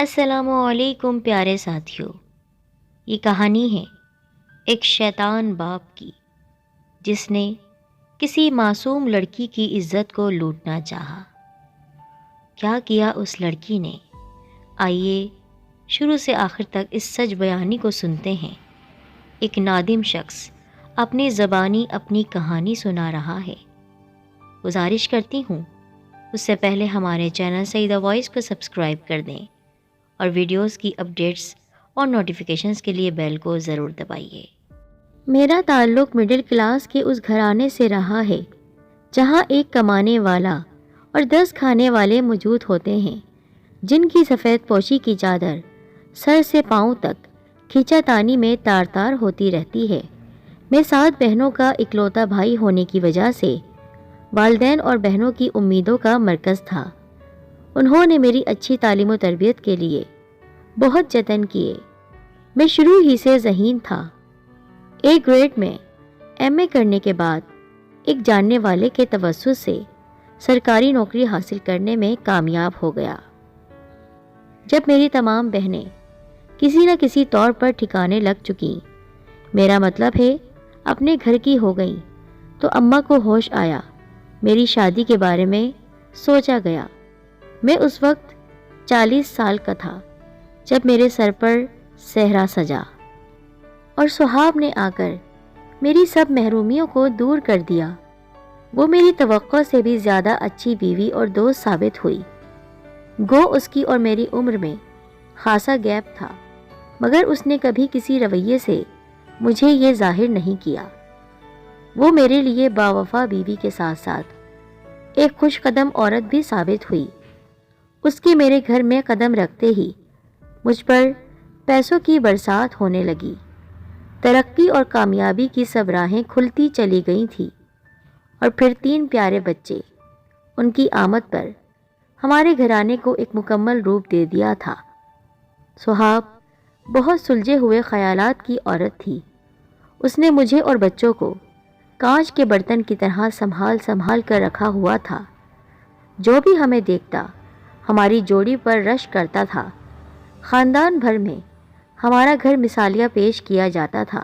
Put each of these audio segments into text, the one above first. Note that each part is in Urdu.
السلام علیکم پیارے ساتھیوں، یہ کہانی ہے ایک شیطان باپ کی جس نے کسی معصوم لڑکی کی عزت کو لوٹنا چاہا۔ کیا کیا اس لڑکی نے؟ آئیے شروع سے آخر تک اس سچ بیانی کو سنتے ہیں۔ ایک نادم شخص اپنی زبانی اپنی کہانی سنا رہا ہے۔ گزارش کرتی ہوں اس سے پہلے ہمارے چینل سعیدہ وائس کو سبسکرائب کر دیں اور ویڈیوز کی اپڈیٹس اور نوٹیفیکیشنز کے لیے بیل کو ضرور دبائیے۔ میرا تعلق مڈل کلاس کے اس گھرانے سے رہا ہے جہاں ایک کمانے والا اور 10 کھانے والے موجود ہوتے ہیں، جن کی سفید پوشی کی چادر سر سے پاؤں تک کھینچا تانی میں تار تار ہوتی رہتی ہے۔ میں 7 بہنوں کا اکلوتا بھائی ہونے کی وجہ سے والدین اور بہنوں کی امیدوں کا مرکز تھا۔ انہوں نے میری اچھی تعلیم و تربیت کے لیے بہت جتن کیے۔ میں شروع ہی سے ذہین تھا۔ ایک گریڈ میں ایم اے کرنے کے بعد ایک جاننے والے کے توسط سے سرکاری نوکری حاصل کرنے میں کامیاب ہو گیا۔ جب میری تمام بہنیں کسی نہ کسی طور پر ٹھکانے لگ چکیں، میرا مطلب ہے اپنے گھر کی ہو گئیں، تو اماں کو ہوش آیا۔ میری شادی کے بارے میں سوچا گیا۔ میں اس وقت 40 سال کا تھا جب میرے سر پر صحرا سجا اور سہاب نے آ کر میری سب محرومیوں کو دور کر دیا۔ وہ میری توقع سے بھی زیادہ اچھی بیوی اور دوست ثابت ہوئی۔ گو اس کی اور میری عمر میں خاصا گیپ تھا، مگر اس نے کبھی کسی رویے سے مجھے یہ ظاہر نہیں کیا۔ وہ میرے لیے باوفا بیوی کے ساتھ ساتھ ایک خوش قدم عورت بھی ثابت ہوئی۔ اس کے میرے گھر میں قدم رکھتے ہی مجھ پر پیسوں کی برسات ہونے لگی۔ ترقی اور کامیابی کی سب راہیں کھلتی چلی گئی تھیں، اور پھر 3 پیارے بچے۔ ان کی آمد پر ہمارے گھرانے کو ایک مکمل روپ دے دیا تھا۔ سہاب بہت سلجھے ہوئے خیالات کی عورت تھی۔ اس نے مجھے اور بچوں کو کانچ کے برتن کی طرح سنبھال کر رکھا ہوا تھا۔ جو بھی ہمیں دیکھتا ہماری جوڑی پر رشک کرتا تھا۔ خاندان بھر میں ہمارا گھر مثالیہ پیش کیا جاتا تھا۔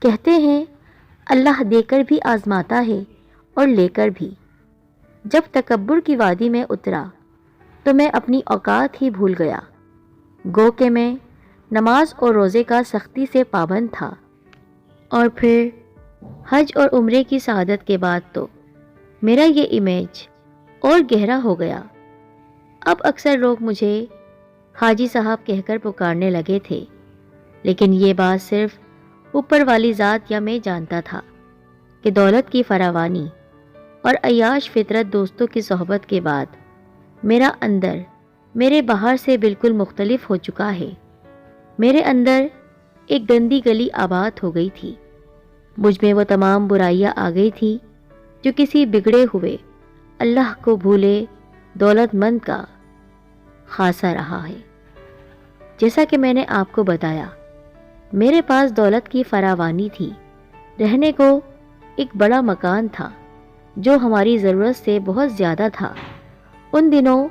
کہتے ہیں اللہ دے کر بھی آزماتا ہے اور لے کر بھی۔ جب تکبر کی وادی میں اترا تو میں اپنی اوقات ہی بھول گیا۔ گو کہ میں نماز اور روزے کا سختی سے پابند تھا، اور پھر حج اور عمرے کی سعادت کے بعد تو میرا یہ امیج اور گہرا ہو گیا۔ اب اکثر لوگ مجھے حاجی صاحب کہہ کر پکارنے لگے تھے، لیکن یہ بات صرف اوپر والی ذات یا میں جانتا تھا کہ دولت کی فراوانی اور عیاش فطرت دوستوں کی صحبت کے بعد میرا اندر میرے باہر سے بالکل مختلف ہو چکا ہے۔ میرے اندر ایک گندی گلی آباد ہو گئی تھی۔ مجھ میں وہ تمام برائیاں آ گئی تھی جو کسی بگڑے ہوئے اللہ کو بھولے دولت مند کا خاصا رہا ہے۔ جیسا کہ میں نے آپ کو بتایا، میرے پاس دولت کی فراوانی تھی۔ رہنے کو ایک بڑا مکان تھا جو ہماری ضرورت سے بہت زیادہ تھا۔ ان دنوں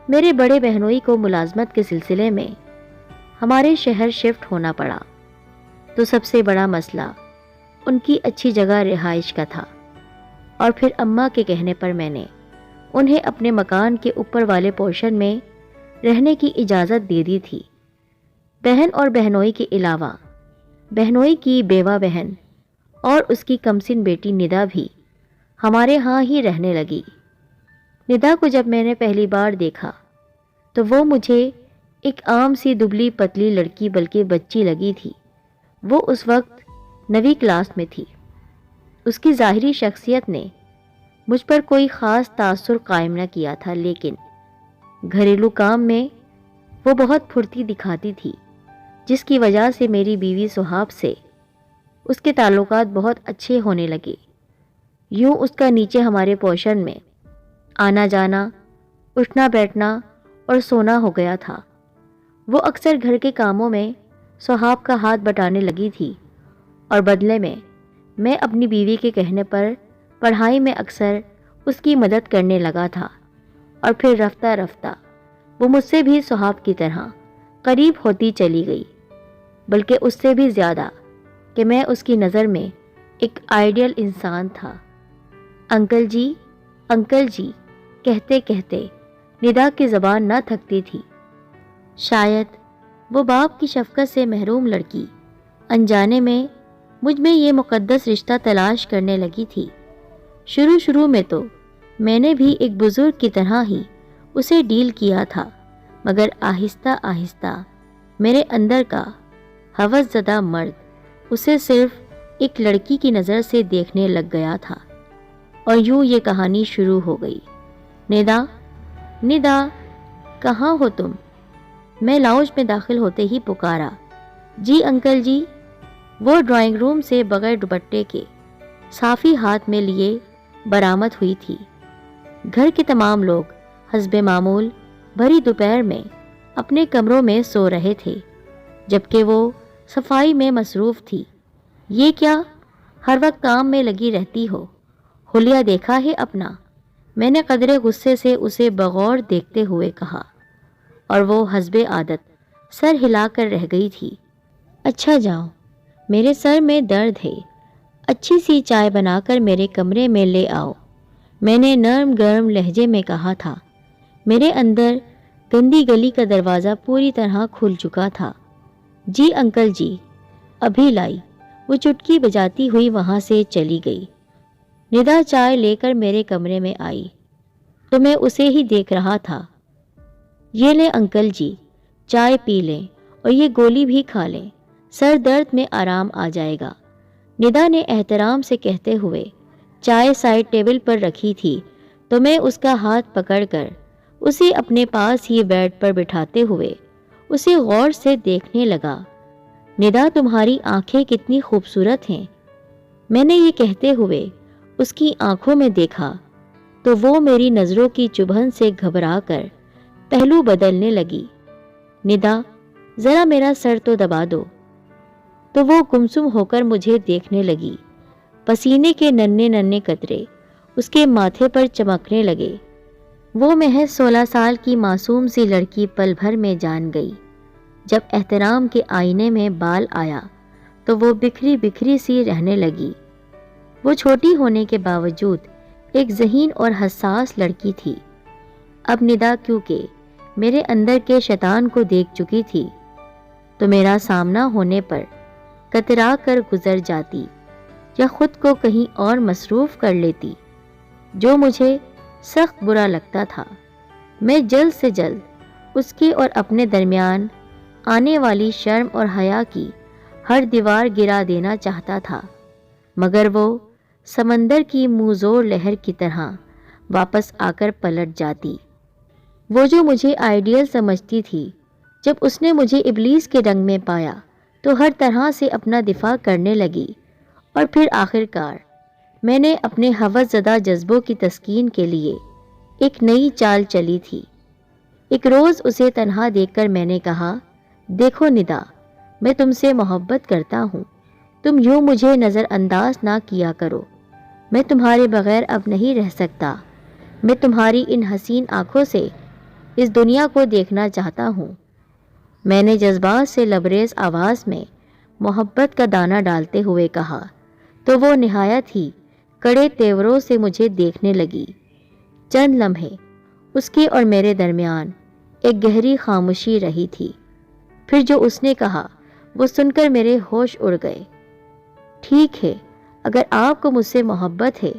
میرے بڑے بہنوئی کو ملازمت کے سلسلے میں ہمارے شہر شفٹ ہونا پڑا، تو سب سے بڑا مسئلہ ان کی اچھی جگہ رہائش کا تھا، اور پھر اماں کے کہنے پر میں نے انہیں اپنے مکان کے اوپر والے پورشن میں رہنے کی اجازت دے دی تھی۔ بہن اور بہنوئی کے علاوہ بہنوئی کی بیوہ بہن اور اس کی کمسن بیٹی ندا بھی ہمارے ہاں ہی رہنے لگی۔ ندا کو جب میں نے پہلی بار دیکھا تو وہ مجھے ایک عام سی دبلی پتلی لڑکی بلکہ بچی لگی تھی۔ وہ اس وقت 9ویں کلاس میں تھی۔ اس کی ظاہری شخصیت نے مجھ پر کوئی خاص تاثر قائم نہ کیا تھا، لیکن گھریلو کام میں وہ بہت پھرتی دکھاتی تھی، جس کی وجہ سے میری بیوی سہاب سے اس کے تعلقات بہت اچھے ہونے لگے۔ یوں اس کا نیچے ہمارے پورشن میں آنا جانا، اٹھنا بیٹھنا اور سونا ہو گیا تھا۔ وہ اکثر گھر کے کاموں میں سہاب کا ہاتھ بٹانے لگی تھی، اور بدلے میں اپنی بیوی کے کہنے پر پڑھائی میں اکثر اس کی مدد کرنے لگا تھا، اور پھر رفتہ رفتہ وہ مجھ سے بھی سہاب کی طرح قریب ہوتی چلی گئی، بلکہ اس سے بھی زیادہ کہ میں اس کی نظر میں ایک آئیڈیل انسان تھا۔ انکل جی، انکل جی کہتے کہتے ندا کی زبان نہ تھکتی تھی۔ شاید وہ باپ کی شفقت سے محروم لڑکی انجانے میں مجھ میں یہ مقدس رشتہ تلاش کرنے لگی تھی۔ شروع میں تو میں نے بھی ایک بزرگ کی طرح ہی اسے ڈیل کیا تھا، مگر آہستہ آہستہ میرے اندر کا ہوس زدہ مرد اسے صرف ایک لڑکی کی نظر سے دیکھنے لگ گیا تھا، اور یوں یہ کہانی شروع ہو گئی۔ ندا، ندا کہاں ہو تم؟ میں لاؤنج میں داخل ہوتے ہی پکارا۔ جی انکل جی۔ وہ ڈرائنگ روم سے بغیر دوپٹے کے صافی ہاتھ میں لیے برآمد ہوئی تھی۔ گھر کے تمام لوگ حسب معمول بھری دوپہر میں اپنے کمروں میں سو رہے تھے، جبکہ وہ صفائی میں مصروف تھی۔ یہ کیا ہر وقت کام میں لگی رہتی ہو؟ حلیہ دیکھا ہے اپنا؟ میں نے قدرے غصے سے اسے بغور دیکھتے ہوئے کہا، اور وہ حسب عادت سر ہلا کر رہ گئی تھی۔ اچھا جاؤ، میرے سر میں درد ہے، اچھی سی چائے بنا کر میرے کمرے میں لے آؤ، میں نے نرم گرم لہجے میں کہا تھا۔ میرے اندر گندی گلی کا دروازہ پوری طرح کھل چکا تھا۔ جی انکل جی، ابھی لائی، وہ چٹکی بجاتی ہوئی وہاں سے چلی گئی۔ ندا چائے لے کر میرے کمرے میں آئی تو میں اسے ہی دیکھ رہا تھا۔ یہ لیں انکل جی، چائے پی لیں اور یہ گولی بھی کھا لیں، سر درد میں آرام آ جائے گا، ندا نے احترام سے کہتے ہوئے چائے سائڈ ٹیبل پر رکھی تھی تو میں اس کا ہاتھ پکڑ کر اسے اپنے پاس ہی بیڈ پر بٹھاتے ہوئے اسے غور سے دیکھنے لگا۔ ندا تمہاری آنکھیں کتنی خوبصورت ہیں۔ میں نے یہ کہتے ہوئے اس کی آنکھوں میں دیکھا تو وہ میری نظروں کی چبھن سے گھبرا کر پہلو بدلنے لگی۔ ندا، ذرا میرا سر تو دبا دو۔ تو وہ گمسم ہو کر مجھے دیکھنے لگی۔ پسینے کے ننھے ننھے قطرے اس کے ماتھے پر چمکنے لگے۔ وہ محض 16 سال کی معصوم سی لڑکی پل بھر میں جان گئی۔ جب احترام کے آئینے میں بال آیا تو وہ بکھری بکھری سی رہنے لگی۔ وہ چھوٹی ہونے کے باوجود ایک ذہین اور حساس لڑکی تھی۔ اب ندا کیونکہ میرے اندر کے شیطان کو دیکھ چکی تھی تو میرا سامنا ہونے پر کترا کر گزر جاتی یا خود کو کہیں اور مصروف کر لیتی، جو مجھے سخت برا لگتا تھا۔ میں جلد سے جلد اس کے اور اپنے درمیان آنے والی شرم اور حیا کی ہر دیوار گرا دینا چاہتا تھا، مگر وہ سمندر کی منہ زور لہر کی طرح واپس آ کر پلٹ جاتی۔ وہ جو مجھے آئیڈیل سمجھتی تھی، جب اس نے مجھے ابلیس کے رنگ میں پایا تو ہر طرح سے اپنا دفاع کرنے لگی، اور پھر آخر کار میں نے اپنے ہوس زدہ جذبوں کی تسکین کے لیے ایک نئی چال چلی تھی۔ ایک روز اسے تنہا دیکھ کر میں نے کہا، دیکھو ندا، میں تم سے محبت کرتا ہوں، تم یوں مجھے نظر انداز نہ کیا کرو، میں تمہارے بغیر اب نہیں رہ سکتا، میں تمہاری ان حسین آنکھوں سے اس دنیا کو دیکھنا چاہتا ہوں۔ میں نے جذبات سے لبریز آواز میں محبت کا دانہ ڈالتے ہوئے کہا تو وہ نہایت ہی کڑے تیوروں سے مجھے دیکھنے لگی۔ چند لمحے اس کے اور میرے درمیان ایک گہری خاموشی رہی تھی، پھر جو اس نے کہا وہ سن کر میرے ہوش اڑ گئے۔ ٹھیک ہے، اگر آپ کو مجھ سے محبت ہے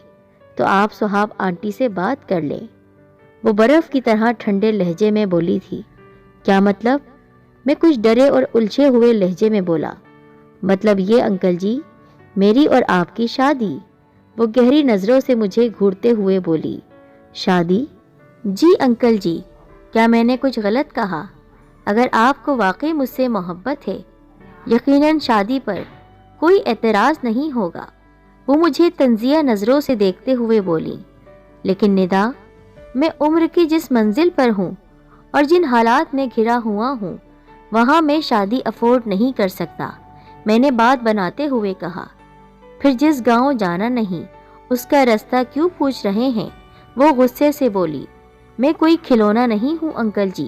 تو آپ سہاب آنٹی سے بات کر لیں، وہ برف کی طرح ٹھنڈے لہجے میں بولی تھی۔ کیا مطلب؟ میں کچھ ڈرے اور الجھے ہوئے لہجے میں بولا۔ مطلب یہ انکل جی، میری اور آپ کی شادی۔ وہ گہری نظروں سے مجھے گھورتے ہوئے بولی۔ شادی؟ جی انکل جی، کیا میں نے کچھ غلط کہا؟ اگر آپ کو واقعی مجھ سے محبت ہے، یقیناً شادی پر کوئی اعتراض نہیں ہوگا، وہ مجھے تنزیہ نظروں سے دیکھتے ہوئے بولی۔ لیکن ندا، میں عمر کی جس منزل پر ہوں اور جن حالات میں گھرا ہوا ہوں، وہاں میں شادی افورڈ نہیں کر سکتا، میں نے بات بناتے ہوئے کہا۔ پھر جس گاؤں جانا نہیں اس کا راستہ کیوں پوچھ رہے ہیں؟ وہ غصے سے بولی۔ میں کوئی کھلونا نہیں ہوں انکل جی،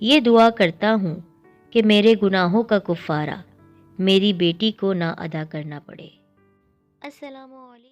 یہ دعا کرتا ہوں کہ میرے گناہوں کا کفارہ میری بیٹی کو نہ ادا کرنا پڑے۔ السلام علیکم۔